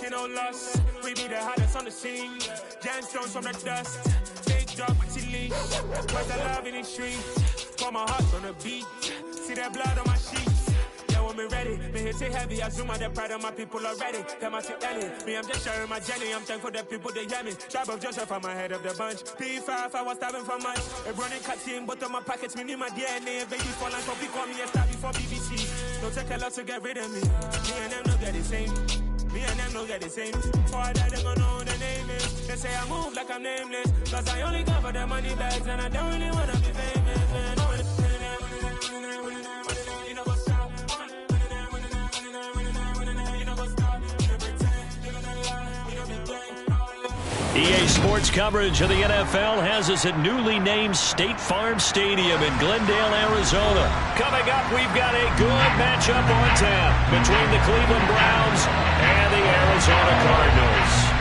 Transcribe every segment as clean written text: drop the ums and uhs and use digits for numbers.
taking no loss. We be the hottest on the scene. Gemstones from the dust. Big dog with your leash. What's the love in the streets? Pour my heart on the beat. See that blood on my sheets. Yeah, when me ready, me hit it heavy. I zoom out the pride of my people already. Them I see Ellie. Me, I'm just sharing my journey. I'm thankful that people they hear me. Tribe of Joseph, I'm ahead of the bunch. P5, I was starving for much. A running cut team, but on my pockets, me need my DNA. Baby, fall and copy, call me a star before BBC. Don't take a lot to get rid of me. Me and them don't get the same. Me and them don't get the same. For that, they gon' know the name is. They say I move like I'm nameless. Cause I only cover the money bags and I don't really wanna be famous, man. EA Sports coverage of the NFL has us at newly named State Farm Stadium in Glendale, Arizona. Coming up, we've got a good matchup on tap between the Cleveland Browns and the Arizona Cardinals.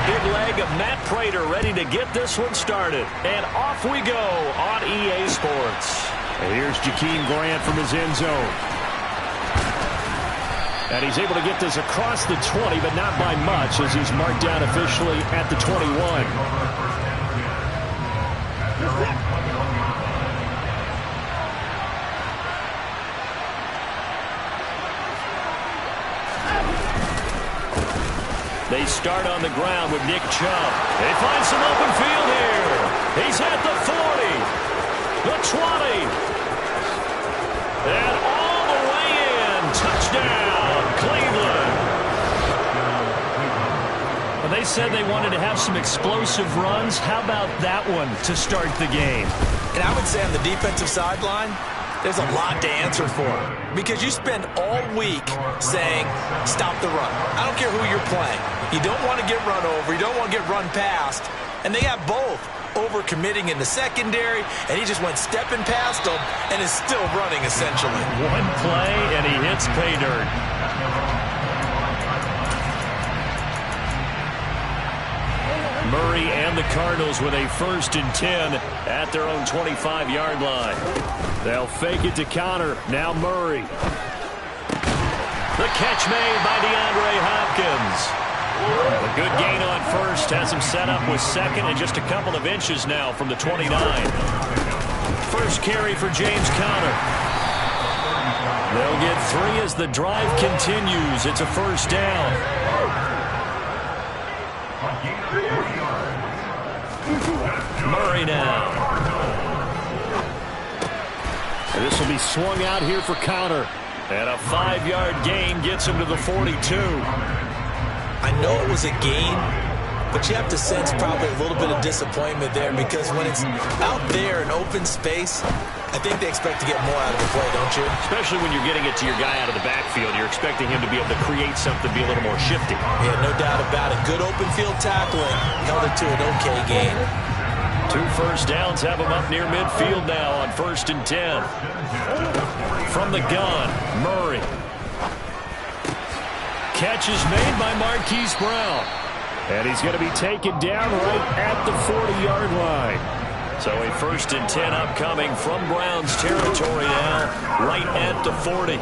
Big leg of Matt Prater ready to get this one started. And off we go on EA Sports. And here's Jakeem Grant from his end zone. And he's able to get this across the 20, but not by much as he's marked down officially at the 21. They start on the ground with Nick Chubb. They find some open field here. He's at the 40, the 20, and all the way in. Touchdown, Cleveland. Well, they said they wanted to have some explosive runs. How about that one to start the game? And I would say on the defensive sideline, there's a lot to answer for because you spend all week saying, stop the run. I don't care who you're playing. You don't want to get run over. You don't want to get run past. And they got both over-committing in the secondary, and he just went stepping past them and is still running, essentially. One play, and he hits pay dirt. Murray and the Cardinals with a 1st and 10 at their own 25-yard line. They'll fake it to counter. Now Murray. The catch made by DeAndre Hopkins. A good gain on first. Has him set up with second and just a couple of inches now from the 29. First carry for James Conner. They'll get 3 as the drive continues. It's a first down. Murray now. And this will be swung out here for Conner. And a 5-yard gain gets him to the 42. I know it was a gain, but you have to sense probably a little bit of disappointment there because when it's out there in open space, I think they expect to get more out of the play, don't you? Especially when you're getting it to your guy out of the backfield. You're expecting him to be able to create something, be a little more shifty. Yeah, no doubt about it. Good open field tackling. Held it to an okay gain. 2 first downs have him up near midfield now on 1st and 10. From the gun, Murray. Catch is made by Marquise Brown. And he's going to be taken down right at the 40-yard line. So a 1st and 10 upcoming from Browns territory now, right at the 40.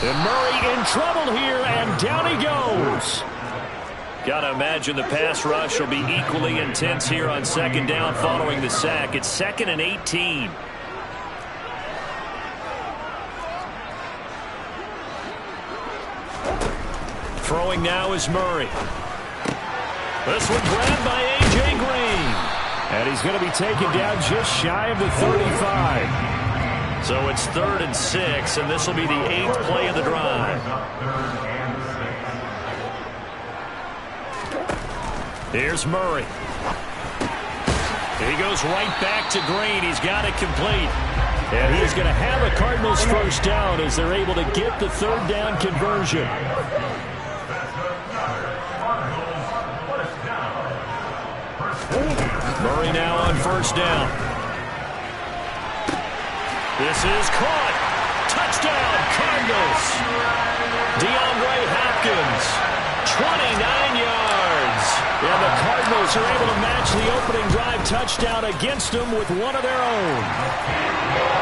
And Murray in trouble here, and down he goes. Got to imagine the pass rush will be equally intense here on 2nd down following the sack. It's 2nd and 18. Throwing now is Murray. This one grabbed by A.J. Green. And he's going to be taken down just shy of the 35. So it's 3rd and 6, and this will be the 8th play of the drive. Here's Murray. He goes right back to Green. He's got it complete. And he is going to have a Cardinals first down as they're able to get the 3rd down conversion. Murray now on 1st down. This is caught. Touchdown, Cardinals. DeAndre Hopkins, 29 yards. And the Cardinals Cardinals are able to match the opening drive touchdown against them with one of their own.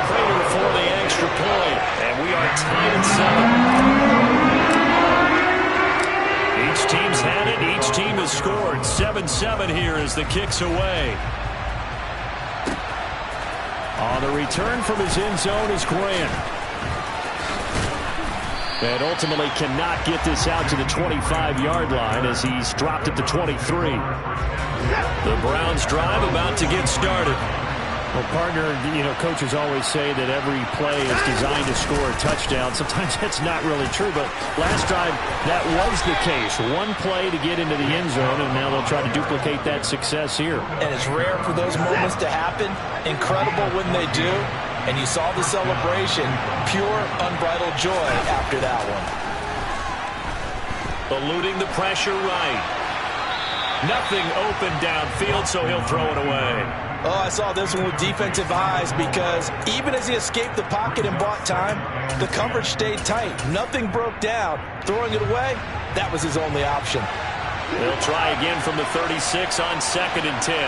Prater for the extra point, and we are tied at 7. Each team's had it. Each team has scored. 7-7 here as the kick's away. On the return from his end zone is Grant. And ultimately cannot get this out to the 25-yard line as he's dropped at the 23. The Browns drive about to get started. Well, partner, coaches always say that every play is designed to score a touchdown. Sometimes that's not really true, but last drive, that was the case. One play to get into the end zone, and now they'll try to duplicate that success here. And it's rare for those moments to happen. Incredible when they do. And you saw the celebration, pure, unbridled joy after that one. Eluding the pressure right. Nothing open downfield, so he'll throw it away. Oh, I saw this one with defensive eyes because even as he escaped the pocket and bought time, the coverage stayed tight. Nothing broke down. Throwing it away, that was his only option. They'll try again from the 36 on 2nd and 10.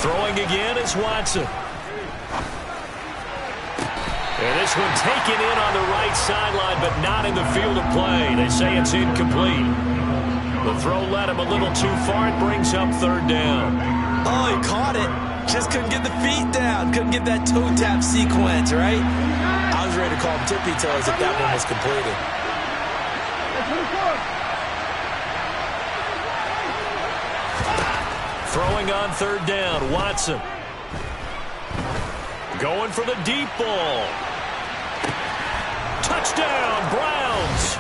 Throwing again is Watson. And this one taken in on the right sideline, but not in the field of play. They say it's incomplete. The throw led him a little too far. It brings up 3rd down. Oh, he caught it. Just couldn't get the feet down. Couldn't get that toe tap sequence, right? I was ready to call him tippy toes if that one was completed. Throwing on 3rd down, Watson. Going for the deep ball. Touchdown, Browns.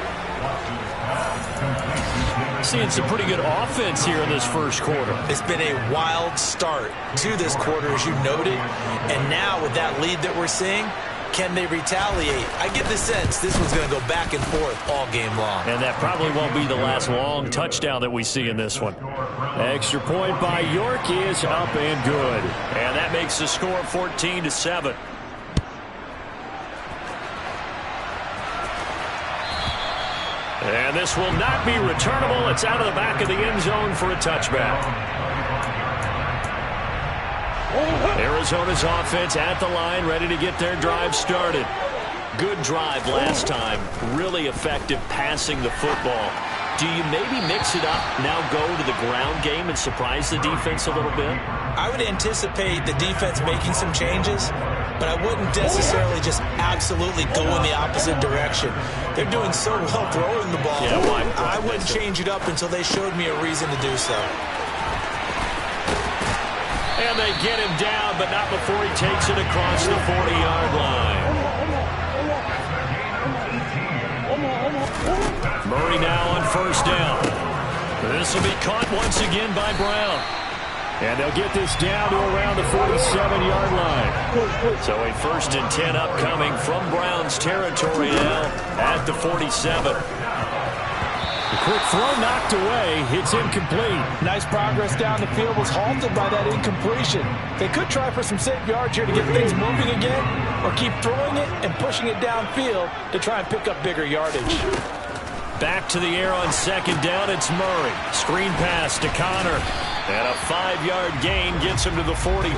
Seeing some pretty good offense here in this first quarter. It's been a wild start to this quarter, as you noted. And now with that lead that we're seeing, can they retaliate? I get the sense this one's going to go back and forth all game long. And that probably won't be the last long touchdown that we see in this one. Extra point by York is up and good. And that makes the score 14-7. And this will not be returnable. It's out of the back of the end zone for a touchback. Arizona's offense at the line, ready to get their drive started. Good drive last time. Really effective passing the football. Do you maybe mix it up, now go to the ground game and surprise the defense a little bit? I would anticipate the defense making some changes, but I wouldn't necessarily just absolutely go in the opposite direction. They're doing so well throwing the ball. Yeah, I wouldn't change it up until they showed me a reason to do so. And they get him down, but not before he takes it across the 40-yard line. Murray now on 1st down. This will be caught once again by Brown. And they'll get this down to around the 47-yard line. So a 1st and 10 upcoming from Browns territory now at the 47. The quick throw knocked away. It's incomplete. Nice progress down the field was halted by that incompletion. They could try for some safe yards here to get things moving again, or keep throwing it and pushing it downfield to try and pick up bigger yardage. Back to the air on 2nd down, it's Murray. Screen pass to Connor. And a 5-yard gain gets him to the 42.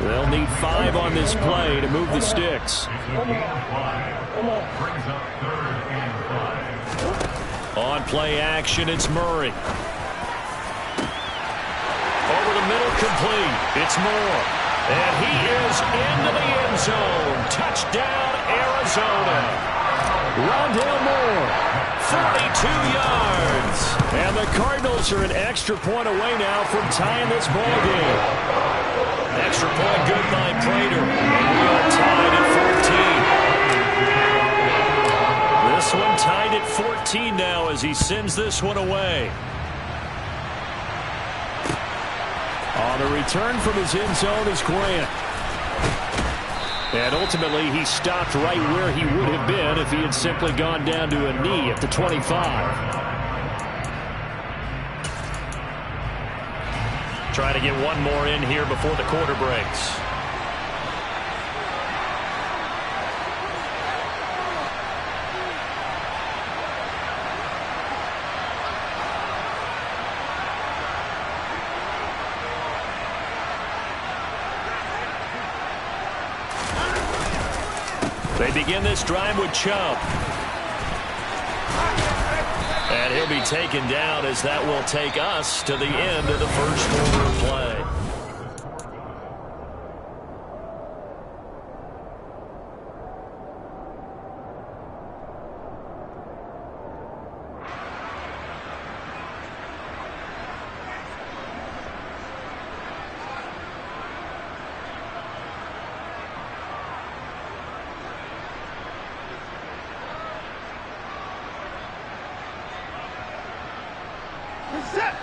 They'll need 5 on this play to move the sticks. On play action, it's Murray. Over the middle, complete. It's Moore. And he is into the end zone. Touchdown, Arizona. Rondale Moore. 42 yards. And the Cardinals are an extra point away now from tying this ball game. Extra point good by Prater. And we are tied at 14. This one tied at 14 now as he sends this one away. On the return from his end zone is Grant. And ultimately, he stopped right where he would have been if he had simply gone down to a knee at the 25. Try to get one more in here before the quarter breaks. They begin this drive with Chubb. And he'll be taken down as that will take us to the end of the first quarter of play.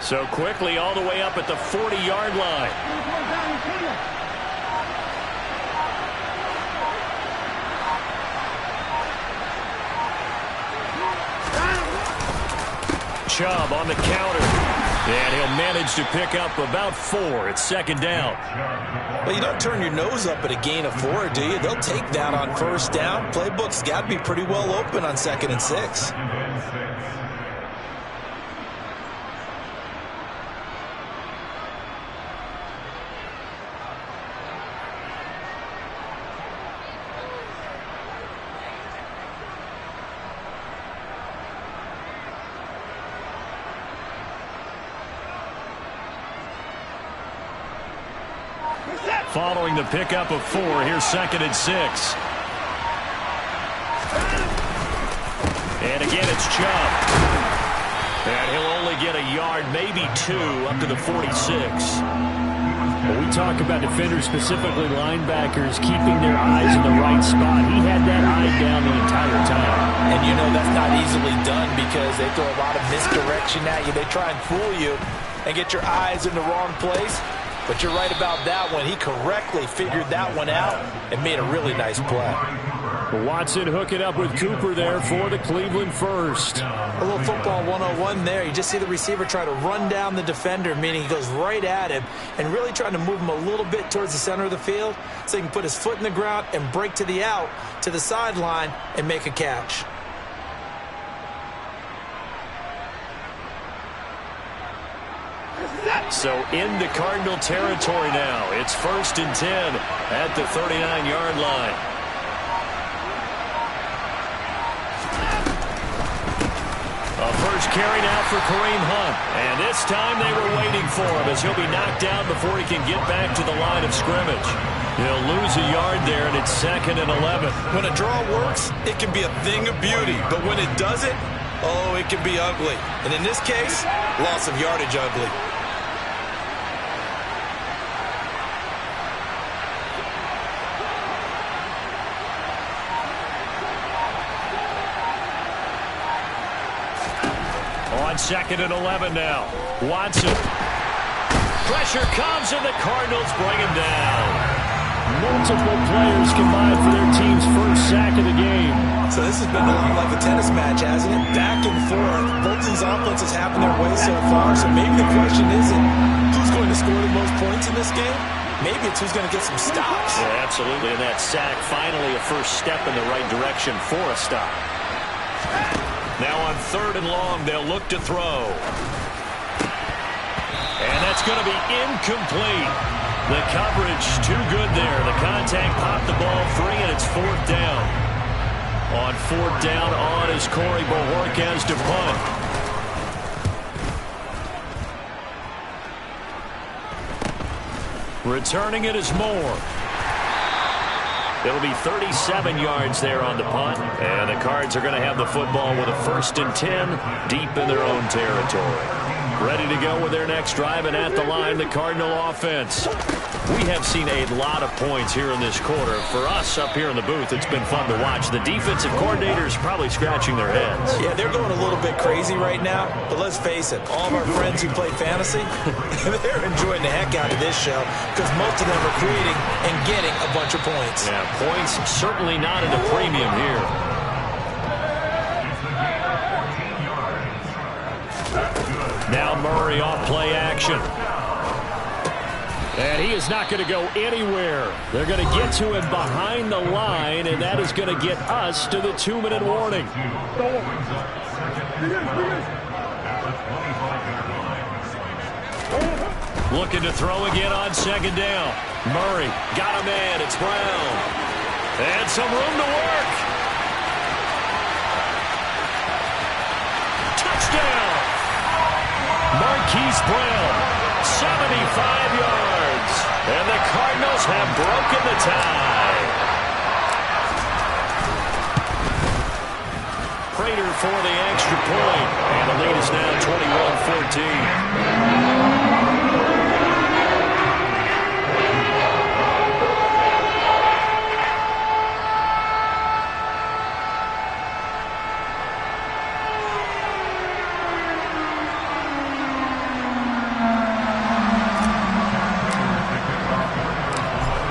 So quickly all the way up at the 40-yard line. Chubb on the counter. And he'll manage to pick up about 4. It's second down. Well, you don't turn your nose up at a gain of 4, do you? They'll take that on first down. Playbook's got to be pretty well open on 2nd and 6. Following the pickup of 4, here's 2nd and 6. And again, it's Chubb. And he'll only get a yard, maybe 2, up to the 46. When we talk about defenders, specifically linebackers, keeping their eyes in the right spot, he had that eye down the entire time. And you know that's not easily done because they throw a lot of misdirection at you. They try and fool you and get your eyes in the wrong place. But you're right about that one. He correctly figured that one out and made a really nice play. Watson hooking up with Cooper there for the Cleveland first. A little football 101 there. You just see the receiver try to run down the defender, meaning he goes right at him and really trying to move him a little bit towards the center of the field so he can put his foot in the ground and break to the out, to the sideline, and make a catch. So into Cardinal territory now. It's 1st and 10 at the 39-yard line. A first carry now for Kareem Hunt. And this time they were waiting for him as he'll be knocked down before he can get back to the line of scrimmage. He'll lose a yard there, and it's 2nd and 11. When a draw works, it can be a thing of beauty. But when it doesn't, oh, it can be ugly. And in this case, loss of yardage ugly. On 2nd and 11 now. Watson. Pressure comes, and the Cardinals bring him down. Multiple players combined for their team's first sack of the game. So this has been a lot like a tennis match, hasn't it? Back and forth. Both of these offenses have their way so far. So maybe the question isn't who's going to score the most points in this game. Maybe it's who's going to get some stops. Yeah, absolutely. And that sack, finally a first step in the right direction for a stop. Now on 3rd and long, they'll look to throw. And that's going to be incomplete. The coverage too good there. The contact popped the ball free, and it's 4th down. On 4th down on is Corey Bojorquez to punt. Returning it is Moore. It'll be 37 yards there on the punt, and the Cards are going to have the football with a 1st and 10 deep in their own territory. Ready to go with their next drive, and at the line, the Cardinal offense. We have seen a lot of points here in this quarter. For us up here in the booth, it's been fun to watch. The defensive coordinators probably scratching their heads. Yeah, they're going a little bit crazy right now, but let's face it, all of our friends who play fantasy, they're enjoying the heck out of this show because most of them are creating and getting a bunch of points. Yeah, points certainly not at a premium here. Now Murray off play action. And he is not going to go anywhere. They're going to get to him behind the line, and that is going to get us to the 2-minute warning. Looking to throw again on 2nd down. Murray got a man. It's Brown. And some room to work. Touchdown! Marquise Brown, 75 yards. And the Cardinals have broken the tie. Prater for the extra point. And the lead is now 21-14.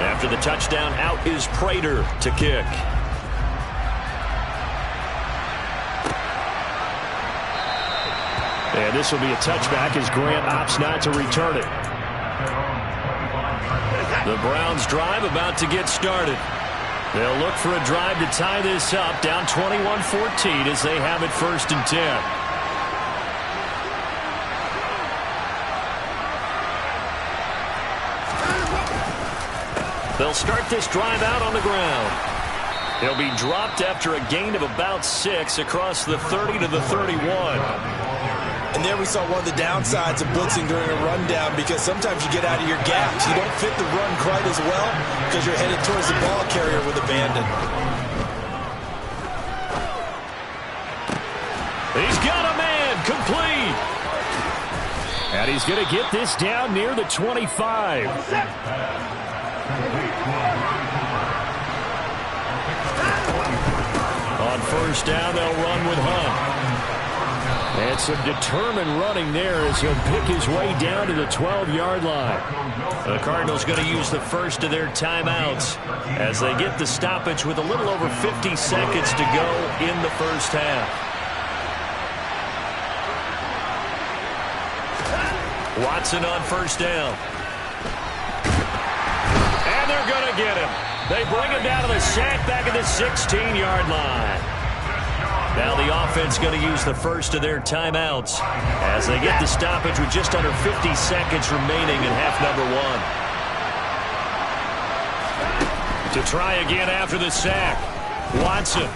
After the touchdown, out is Prater to kick. And this will be a touchback as Grant opts not to return it. The Browns drive about to get started. They'll look for a drive to tie this up, down 21-14 as they have it 1st and 10. They'll start this drive out on the ground. He'll be dropped after a gain of about 6 across the 30 to the 31. And there we saw one of the downsides of blitzing during a rundown, because sometimes you get out of your gaps. You don't fit the run quite as well because you're headed towards the ball carrier with abandon. He's got a man complete. And he's going to get this down near the 25. On 1st down, they'll run with Hunt. And some determined running there as he'll pick his way down to the 12-yard line. The Cardinals going to use the first of their timeouts as they get the stoppage with a little over 50 seconds to go in the first half. Watson on 1st down. And they're going to get him. They bring him down to the sack back at the 16-yard line. Now the offense going to use the first of their timeouts as they get the stoppage with just under 50 seconds remaining in half number 1. To try again after the sack. Watson.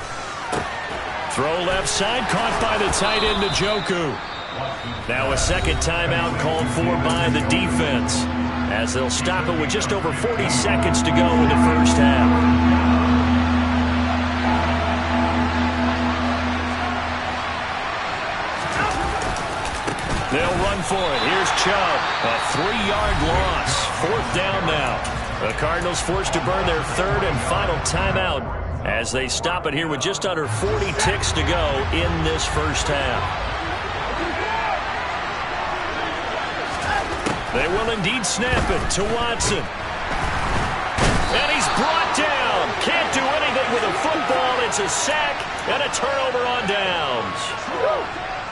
Throw left side, caught by the tight end Njoku. Now a second timeout called for by the defense as they'll stop it with just over 40 seconds to go in the first half. They'll run for it. Here's Chubb. A 3-yard loss. 4th down now. The Cardinals forced to burn their 3rd and final timeout as they stop it here with just under 40 ticks to go in this first half. They will indeed snap it to Watson. And he's brought down. Can't do anything with a football. It's a sack and a turnover on downs.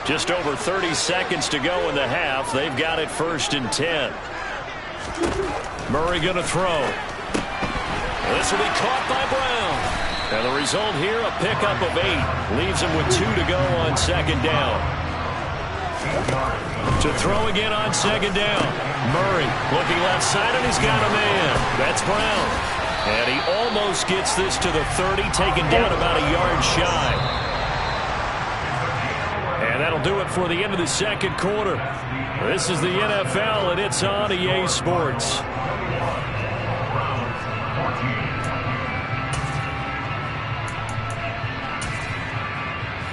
Just over 30 seconds to go in the half. They've got it 1st and 10. Murray going to throw. This will be caught by Brown. And the result here, a pickup of 8. Leaves him with 2 to go on 2nd down. To throw again on 2nd down. Murray looking left side, and he's got a man. That's Brown. And he almost gets this to the 30, taken down about a yard shy. And that'll do it for the end of the 2nd quarter. This is the NFL, and it's on EA Sports.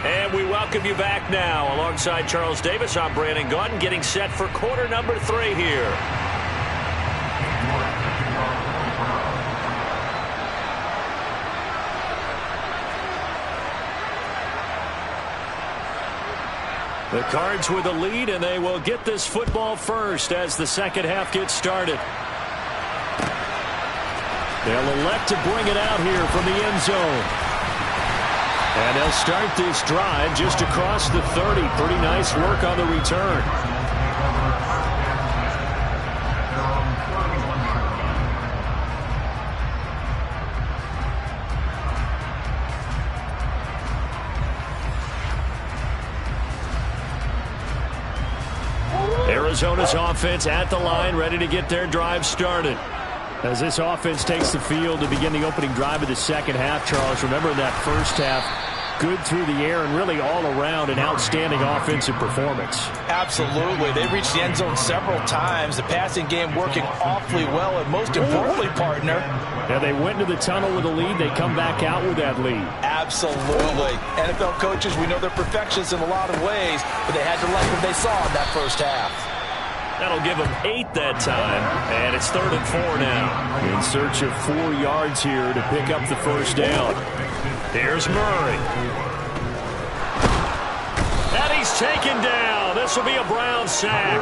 And we welcome you back now. Alongside Charles Davis, I'm Brandon Gaudin, getting set for quarter number 3 here. The Cards with the lead, and they will get this football first as the second half gets started. They'll elect to bring it out here from the end zone. And they'll start this drive just across the 30. Pretty nice work on the return. Arizona's offense at the line, ready to get their drive started. As this offense takes the field to begin the opening drive of the second half, Charles, remember in that first half, good through the air and really all around an outstanding offensive performance. Absolutely. They reached the end zone several times. The passing game working awfully well, and most importantly, partner. Yeah, they went into the tunnel with a lead. They come back out with that lead. Absolutely. NFL coaches, we know they're perfectionists in a lot of ways, but they had to like what they saw in that first half. That'll give them 8 that time, and it's 3rd and 4 now. In search of 4 yards here to pick up the first down. Here's Murray. And he's taken down. This will be a Brown sack.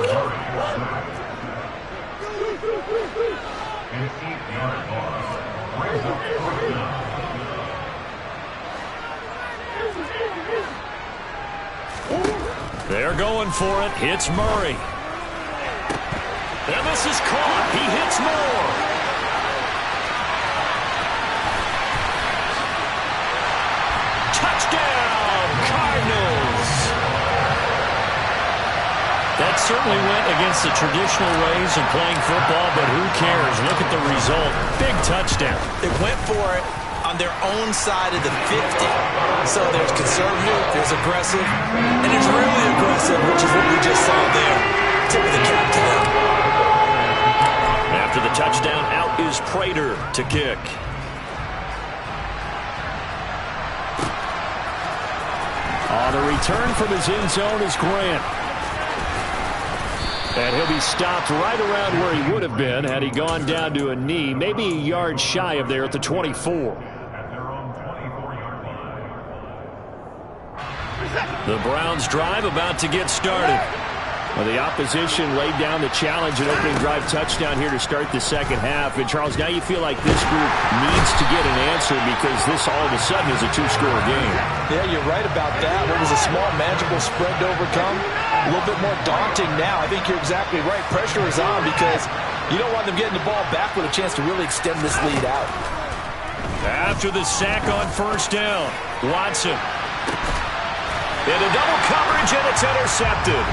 They're going for it. Hits Murray. And this is caught. He hits more. Touchdown, Cardinals. That certainly went against the traditional ways of playing football, but who cares? Look at the result. Big touchdown. They went for it on their own side of the 50. So there's conservative, there's aggressive, and there's really aggressive, which is what we just saw there. Tip of the cap to them. After the touchdown, out is Prater to kick. On the return from his end zone is Grant. And he'll be stopped right around where he would have been had he gone down to a knee, maybe a yard shy of there at the 24. The Browns drive about to get started. Well, the opposition laid down the challenge and opening drive touchdown here to start the second half. And, Charles, now you feel like this group needs to get an answer because this all of a sudden is a 2-score game. Yeah, you're right about that. What was a small, manageable spread to overcome? A little bit more daunting now. I think you're exactly right. Pressure is on because you don't want them getting the ball back with a chance to really extend this lead out. After the sack on first down, Watson. Into double coverage, and it's intercepted.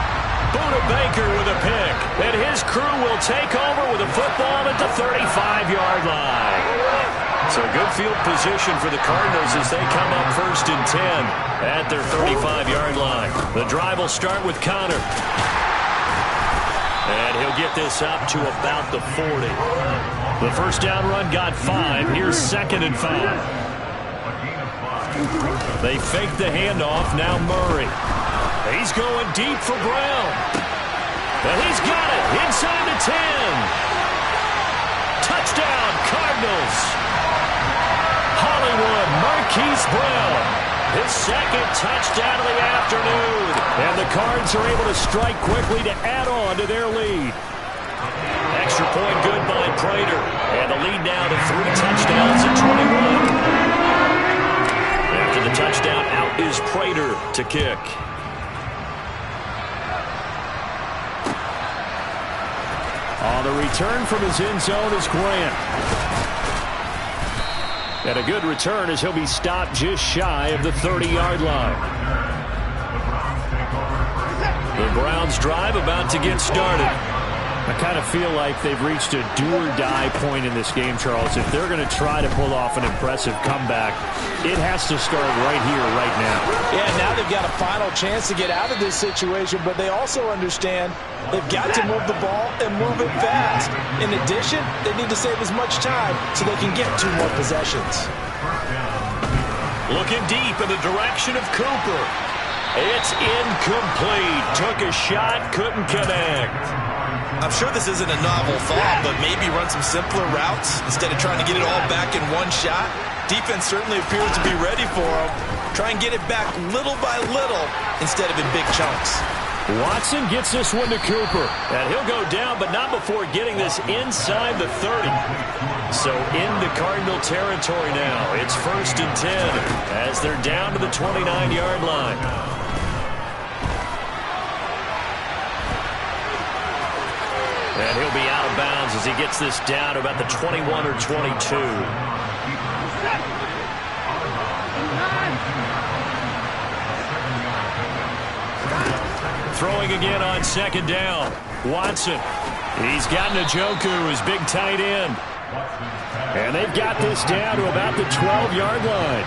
Buda Baker with a pick, and his crew will take over with a football at the 35-yard line. So good field position for the Cardinals as they come up 1st and 10 at their 35-yard line. The drive will start with Connor. And he'll get this up to about the 40. The first down run got 5. Here's 2nd and 5. They fake the handoff. Now Murray. He's going deep for Brown. And he's got it inside the 10. Touchdown, Cardinals. Hollywood Marquise Brown. His 2nd touchdown of the afternoon. And the Cards are able to strike quickly to add on to their lead. Extra point good by Prater. And the lead now to 3 touchdowns at 21. After the touchdown, out is Prater to kick. On the return from his end zone is Grant. And a good return as he'll be stopped just shy of the 30-yard line. The Browns drive about to get started. I kind of feel like they've reached a do-or-die point in this game, Charles. If they're going to try to pull off an impressive comeback, it has to start right here, right now. Yeah, now they've got a final chance to get out of this situation, but they also understand they've got to move the ball and move it fast. In addition, they need to save as much time so they can get 2 more possessions. Looking deep in the direction of Cooper. It's incomplete. Took a shot, couldn't connect. I'm sure this isn't a novel thought, but maybe run some simpler routes instead of trying to get it all back in one shot. Defense certainly appears to be ready for him. Try and get it back little by little instead of in big chunks. Watson gets this one to Cooper. And he'll go down, but not before getting this inside the 30. So into Cardinal territory now. It's 1st and 10 as they're down to the 29-yard line. And he'll be out of bounds as he gets this down to about the 21 or 22. Throwing again on 2nd down. Watson. He's got Njoku, his big tight end. And they've got this down to about the 12-yard line.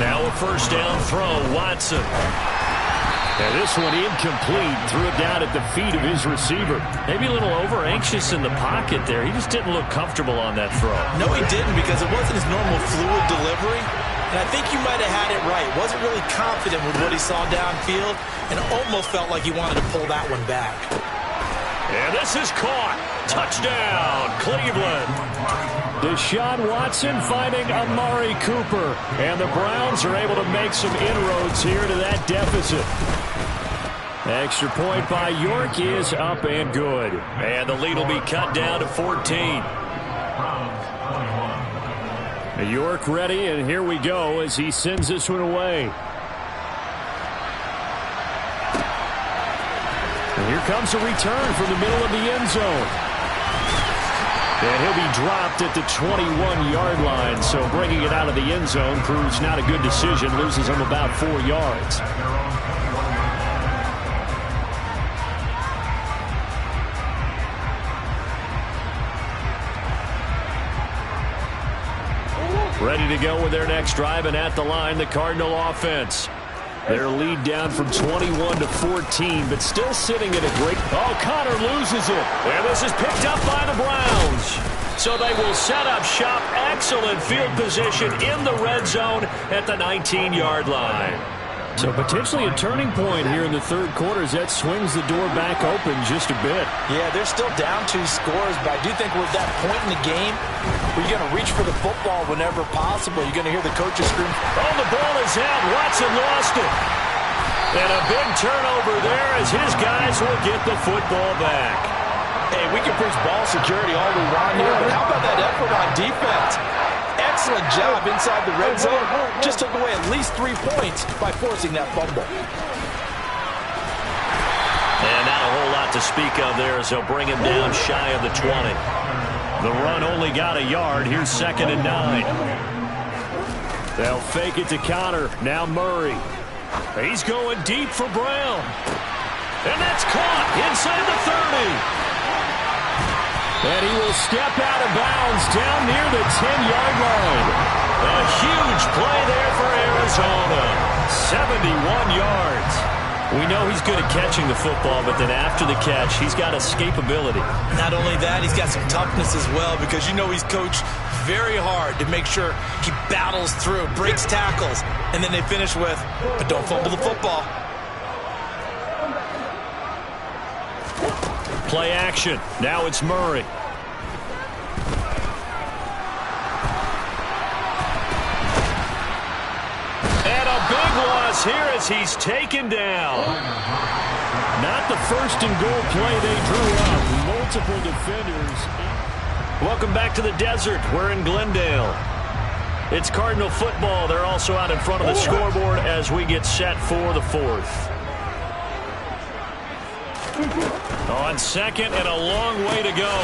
Now a first down throw, Watson. And this one incomplete. Threw it down at the feet of his receiver. Maybe a little over-anxious in the pocket there. He just didn't look comfortable on that throw. No, he didn't, because it wasn't his normal fluid delivery. And I think you might have had it right. Wasn't really confident with what he saw downfield, and almost felt like he wanted to pull that one back. And this is caught. Touchdown, Cleveland. Deshaun Watson finding Amari Cooper. And the Browns are able to make some inroads here to that deficit. Extra point by York is up and good. And the lead will be cut down to 14. York ready, and here we go as he sends this one away. And here comes a return from the middle of the end zone. And he'll be dropped at the 21-yard line, so bringing it out of the end zone proves not a good decision. Loses him about 4 yards. Ready to go with their next drive, and at the line, the Cardinal offense. Their lead down from 21 to 14, but still sitting at a great... Oh, Connor loses it. And this is picked up by the Browns. So they will set up shop. Excellent field position in the red zone at the 19-yard line. So potentially a turning point here in the third quarter as that swings the door back open just a bit. Yeah, they're still down 2 scores, but I do think we're at that point in the game where you're going to reach for the football whenever possible. You're going to hear the coaches scream. Oh, the ball is out. Watson lost it. And a big turnover there as his guys will get the football back. Hey, we can preach ball security all we want here, but how about that effort on defense? Excellent job inside the red zone. Just took away at least 3 points by forcing that fumble. And not a whole lot to speak of there as they'll bring him down shy of the 20. The run only got a yard. Here's 2nd and 9. They'll fake it to Connor. Now Murray. He's going deep for Brown. And that's caught inside the 30. And he will step out of bounds down near the 10-yard line. A huge play there for Arizona. 71 yards. We know he's good at catching the football, but then after the catch, he's got escapability. Not only that, he's got some toughness as well, because you know he's coached very hard to make sure he battles through, breaks tackles, and then they finish with, but don't fumble the football. Play action. Now it's Murray. And a big loss here as he's taken down. Not the first and goal play they drew up. Multiple defenders. Welcome back to the desert. We're in Glendale. It's Cardinal football. They're also out in front of the scoreboard as we get set for the 4th. On 2nd and a long way to go.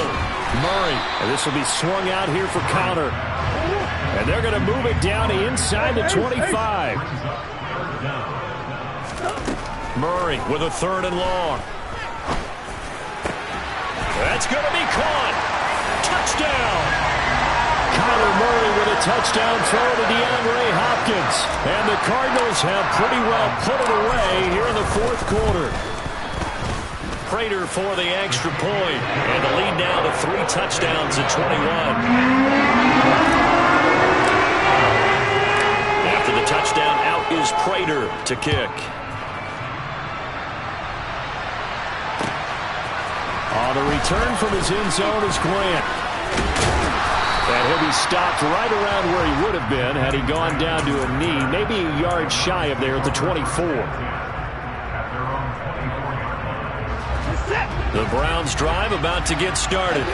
Murray. And this will be swung out here for Connor. And they're going to move it down to inside the 25. Murray with a 3rd and long. That's going to be caught. Touchdown. Kyler Murray with a touchdown throw to DeAndre Hopkins. And the Cardinals have pretty well put it away here in the 4th quarter. Prater for the extra point, and the lead down to 3 touchdowns at 21. After the touchdown, out is Prater to kick. On the return from his end zone is Grant. And he'll be stopped right around where he would have been had he gone down to a knee, maybe a yard shy of there at the 24. The Browns drive about to get started.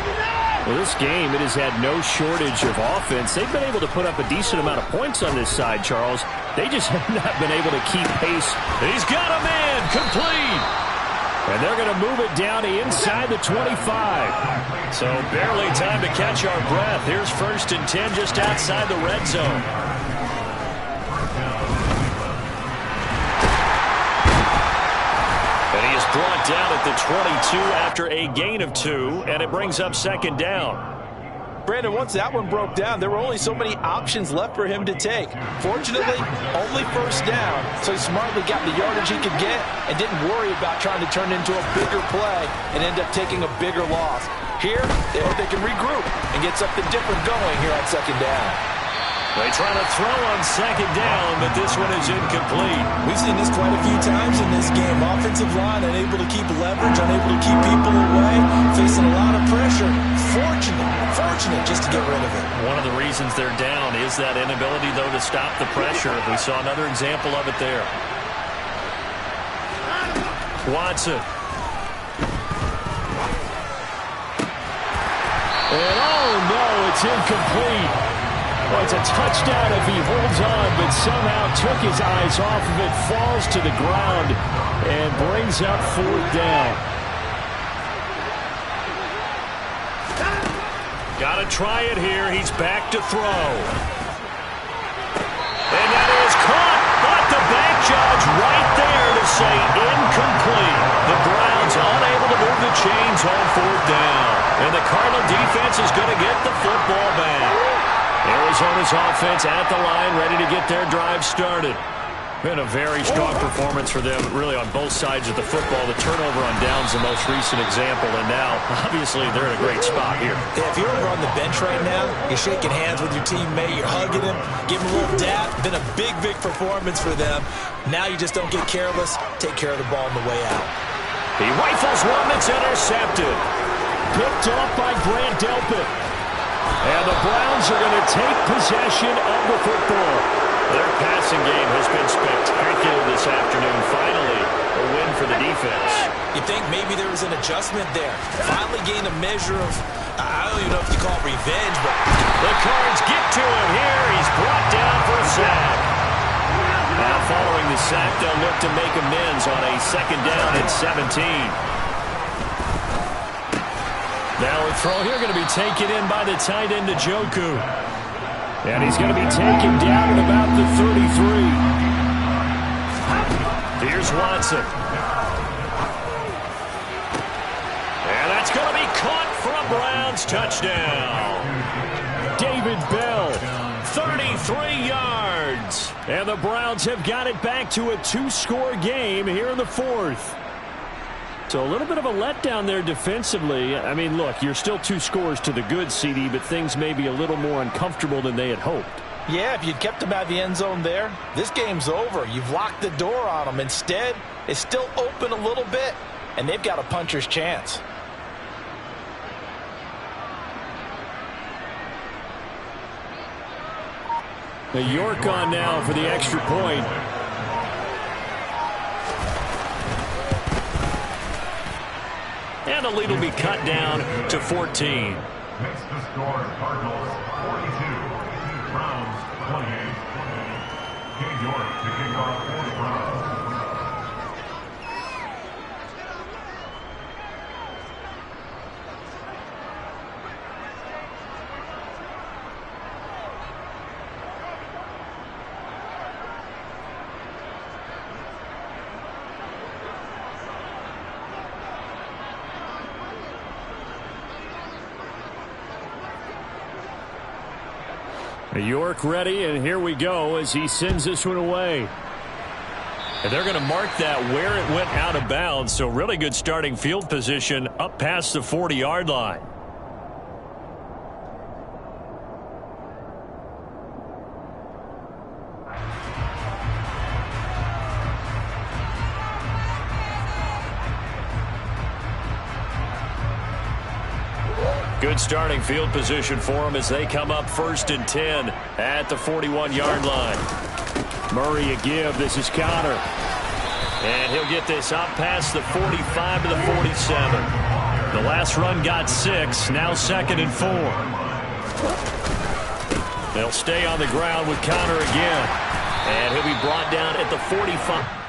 Well, this game, it has had no shortage of offense. They've been able to put up a decent amount of points on this side, Charles. They just have not been able to keep pace. He's got a man, complete. And they're going to move it down to inside the 25. So barely time to catch our breath. Here's 1st and 10 just outside the red zone. And he is brought down at the 22 after a gain of 2, and it brings up second down. Brandon, once that one broke down, there were only so many options left for him to take. Fortunately, only first down, so he smartly got the yardage he could get and didn't worry about trying to turn it into a bigger play and end up taking a bigger loss. Here, they hope they can regroup and get something different going here on second down. They try to throw on second down, but this one is incomplete. We've seen this quite a few times in this game. Offensive line unable to keep leverage, unable to keep people away, facing a lot of pressure. Fortunate just to get rid of it. One of the reasons they're down is that inability, though, to stop the pressure. We saw another example of it there. Watson. And oh no, it's incomplete. Well, it's a touchdown if he holds on, but somehow took his eyes off of it, falls to the ground, and brings up fourth down. Got to try it here. He's back to throw. And that is caught, but the back judge right there to say incomplete. The Browns unable to move the chains on fourth down. And the Cardinal defense is going to get the football back. Arizona's offense at the line, ready to get their drive started. Been a very strong performance for them, really, on both sides of the football. The turnover on downs, the most recent example, and now, obviously, they're in a great spot here. Yeah, if you're over on the bench right now, you're shaking hands with your teammate, you're hugging him, giving him a little dap. Been a big performance for them. Now you just don't get careless. Take care of the ball on the way out. He rifles one that's intercepted. Picked off by Grant Delpit. And the Browns are going to take possession of the football. Their passing game has been spectacular this afternoon. Finally, a win for the defense. You think maybe there was an adjustment there. Finally gained a measure of, I don't even know if you call it revenge, but the Cards get to him here. He's brought down for a sack. Now following the sack, they'll look to make amends on a second down and 17. Now a throw here going to be taken in by the tight end Njoku. And he's going to be taken down at about the 33. Here's Watson. And that's going to be caught for a Browns touchdown. David Bell, 33 yards. And the Browns have got it back to a 2-score game here in the fourth. So a little bit of a letdown there defensively. I mean, look, you're still 2 scores to the good, CD, but things may be a little more uncomfortable than they had hoped. Yeah, if you'd kept them out of the end zone there, this game's over. You've locked the door on them. Instead, it's still open a little bit, and they've got a puncher's chance. York on now for the extra point. And the lead will be cut down to 14. Next to score, Cardinals 42, Browns 28. King York to kick off for the Browns. York ready, and here we go as he sends this one away. And they're going to mark that where it went out of bounds, so really good starting field position up past the 40-yard line. Good starting field position for them as they come up 1st and 10 at the 41-yard line. Murray a give. This is Connor. And he'll get this up past the 45 to the 47. The last run got 6. Now 2nd and 4. They'll stay on the ground with Connor again. And he'll be brought down at the 45.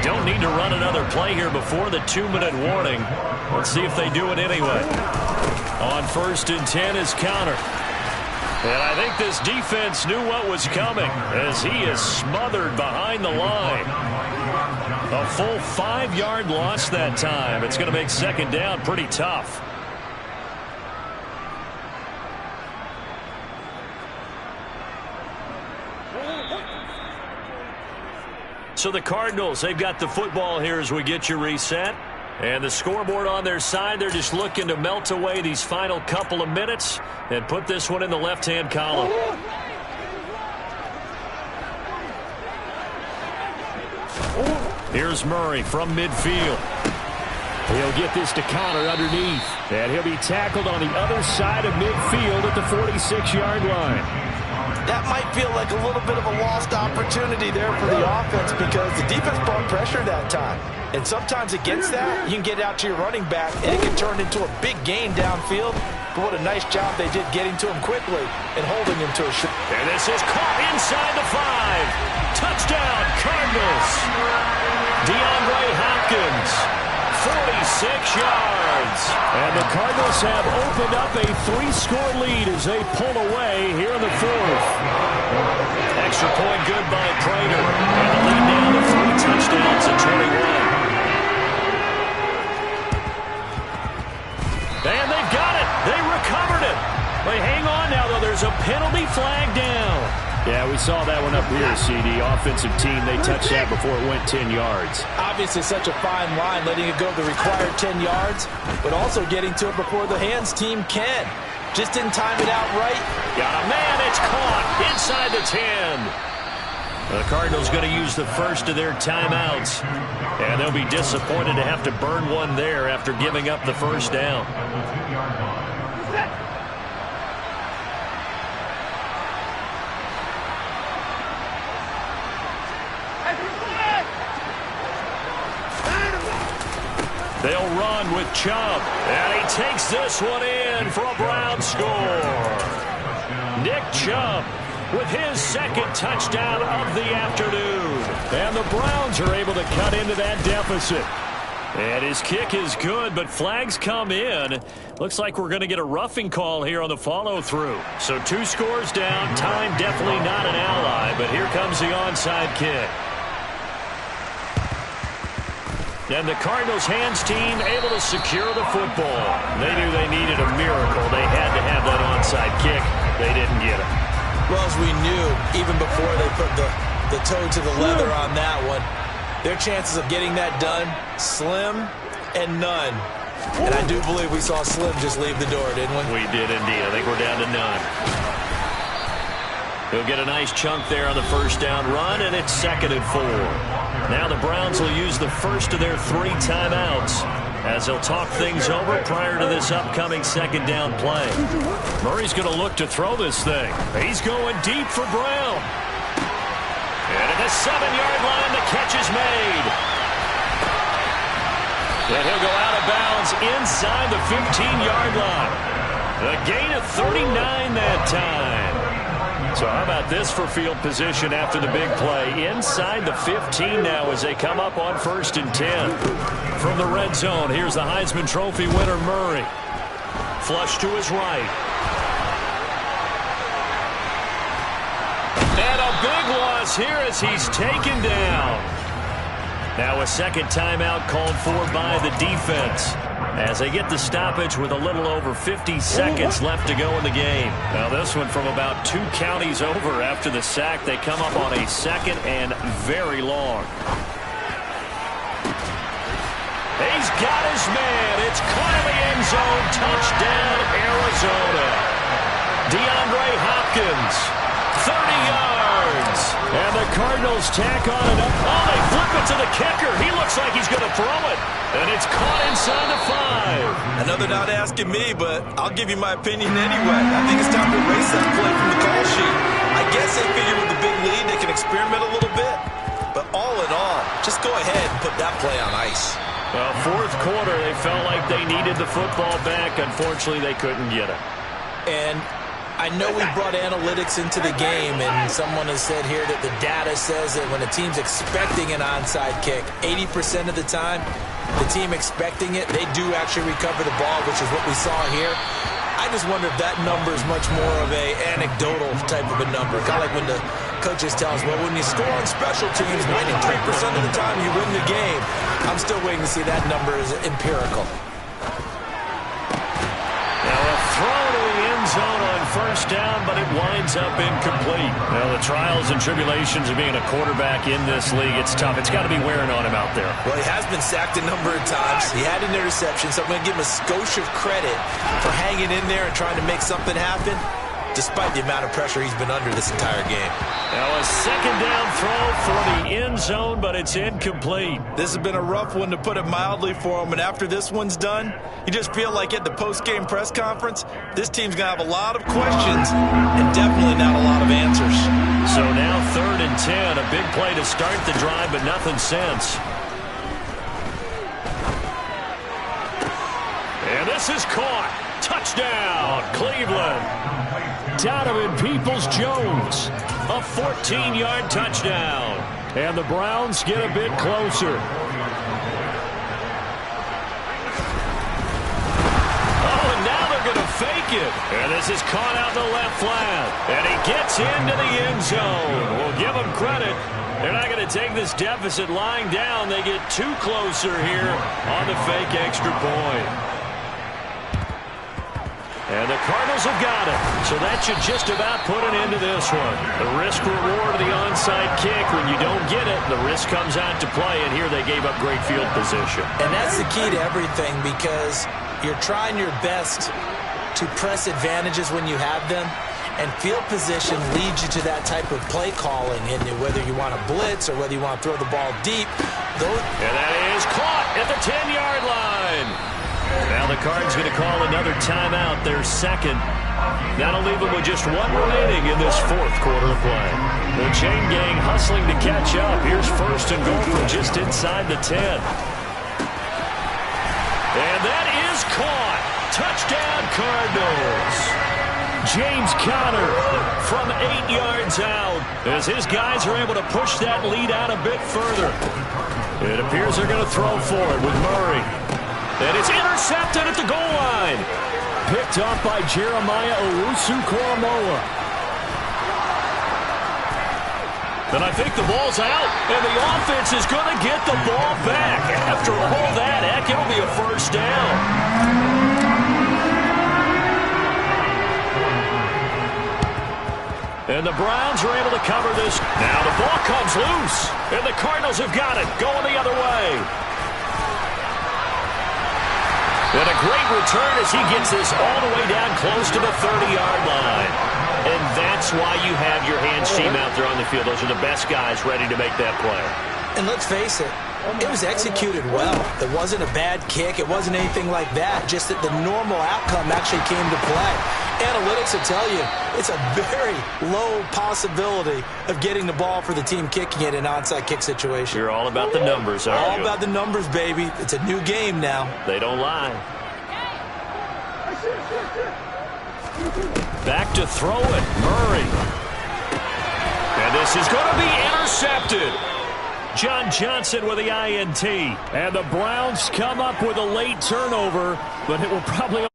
don't need to run another play here before the 2-minute warning. Let's see if they do it anyway. On 1st and 10 is counter. And I think this defense knew what was coming as he is smothered behind the line. A full 5-yard loss that time. It's going to make 2nd down pretty tough. So the Cardinals, they've got the football here as we get you reset. And the scoreboard on their side, they're just looking to melt away these final couple of minutes and put this one in the left-hand column. Here's Murray from midfield. He'll get this to Connor underneath. And he'll be tackled on the other side of midfield at the 46-yard line. That might feel like a little bit of a lost opportunity there for the offense because the defense brought pressure that time. And sometimes against that, you can get out to your running back and it can turn into a big gain downfield. But what a nice job they did getting to him quickly and holding him to a shot. And this is caught inside the 5. Touchdown, Cardinals. DeAndre Hopkins, 46 yards. And the Cardinals have opened up a 3-score lead as they pull away here in the 4th. Extra point good by Prater. And the lead down to 3 touchdowns at 21. And they've got it. They recovered it. They hang on now, though. There's a penalty flag down. Yeah, we saw that one up here, CD. Offensive team, they touched that before it went 10 yards. Obviously such a fine line, letting it go the required 10 yards, but also getting to it before the hands team can. Just didn't time it out right. Got a man. It's caught inside the 10. The Cardinals going to use the first of their timeouts, and they'll be disappointed to have to burn one there after giving up the first down. They'll run with Chubb, and he takes this one in for a Brown score. Nick Chubb with his 2nd touchdown of the afternoon. And the Browns are able to cut into that deficit. And his kick is good, but flags come in. Looks like we're going to get a roughing call here on the follow-through. So 2 scores down. Time definitely not an ally, but here comes the onside kick. And the Cardinals hands team able to secure the football. They knew they needed a miracle. They had to have that onside kick. They didn't get it. Well, as we knew, even before they put the toe to the leather on that one, their chances of getting that done, slim and none. And I do believe we saw Slim just leave the door, didn't we? We did indeed. I think we're down to none. He'll get a nice chunk there on the first down run, and it's 2nd and 4. Now the Browns will use the first of their 3 timeouts as they'll talk things over prior to this upcoming 2nd down play. Murray's going to look to throw this thing. He's going deep for Brown. And at the 7-yard line, the catch is made. And he'll go out of bounds inside the 15-yard line. A gain of 39 that time. So how about this for field position after the big play? Inside the 15 now as they come up on 1st and 10. From the red zone, here's the Heisman Trophy winner, Murray. Flush to his right. And a big loss here as he's taken down. Now a 2nd timeout called for by the defense as they get the stoppage with a little over 50 seconds left to go in the game. Now this one from about 2 counties over after the sack. They come up on a 2nd and very long. He's got his man. It's caught in the end zone. Touchdown, Arizona. DeAndre Hopkins, 30 yards. And the Cardinals tack on it up. Oh, they flip it to the kicker. He looks like he's going to throw it. And it's caught inside the 5. I know they're not asking me, but I'll give you my opinion anyway. I think it's time to erase that play from the call sheet. I guess they figure with the big lead they can experiment a little bit. But all in all, just go ahead and put that play on ice. Well, 4th quarter, they felt like they needed the football back. Unfortunately, they couldn't get it. And I know we brought analytics into the game, and someone has said here that the data says that when a team's expecting an onside kick, 80% of the time, the team expecting it, they do actually recover the ball, which is what we saw here. I just wonder if that number is much more of a anecdotal type of a number. Kind of like when the coaches tell us, well, when you score on special teams, 93% of the time you win the game. I'm still waiting to see that number is empirical. Now a throw to the end zone on first down, but it winds up incomplete. Now the trials and tribulations of being a quarterback in this league, it's tough. It's got to be wearing on him out there. Well, he has been sacked a number of times. He had an interception, so I'm going to give him a skosh of credit for hanging in there and trying to make something happen, despite the amount of pressure he's been under this entire game. Now a second down throw for the end zone, but it's incomplete. This has been a rough one, to put it mildly, for him. And after this one's done, you just feel like at the post-game press conference, this team's going to have a lot of questions and definitely not a lot of answers. So now 3rd and 10, a big play to start the drive, but nothing since. And this is caught. Touchdown, Cleveland. Donovan Peoples-Jones, a 14-yard touchdown. And the Browns get a bit closer. Oh, and now they're going to fake it. And this is caught out in the left flat. And he gets into the end zone. We'll give him credit. They're not going to take this deficit lying down. They get 2 closer here on the fake extra point. And the Cardinals have got it. So that should just about put an end to this one. The risk-reward of the onside kick. When you don't get it, the risk comes out to play. And here they gave up great field position. And that's the key to everything, because you're trying your best to press advantages when you have them. And field position leads you to that type of play calling. And whether you want to blitz or whether you want to throw the ball deep. And that is caught at the 10-yard line. Now the Cards going to call another timeout, their second. That'll leave them with just 1 remaining in this 4th quarter of play. The chain gang hustling to catch up. Here's 1st and goal from just inside the 10. And that is caught. Touchdown, Cardinals. James Conner from 8 yards out as his guys are able to push that lead out a bit further. It appears they're going to throw for it with Murray. And it's intercepted at the goal line. Picked off by Jeremiah Owusu-Koramoah. And I think the ball's out. And the offense is going to get the ball back. After all that, heck, it'll be a first down. And the Browns are able to cover this. Now the ball comes loose. And the Cardinals have got it. Going the other way. And a great return as he gets this all the way down close to the 30-yard line. And that's why you have your hands team out there on the field. Those are the best guys ready to make that play. And let's face it, it was executed well. It wasn't a bad kick. It wasn't anything like that. Just that the normal outcome actually came to play. Analytics will tell you it's a very low possibility of getting the ball for the team kicking it in an onside kick situation. You're all about the numbers, aren't you? All about the numbers, baby. It's a new game now. They don't lie. Back to throw it, Murray. And this is going to be intercepted. John Johnson with the INT. And the Browns come up with a late turnover, but it will probably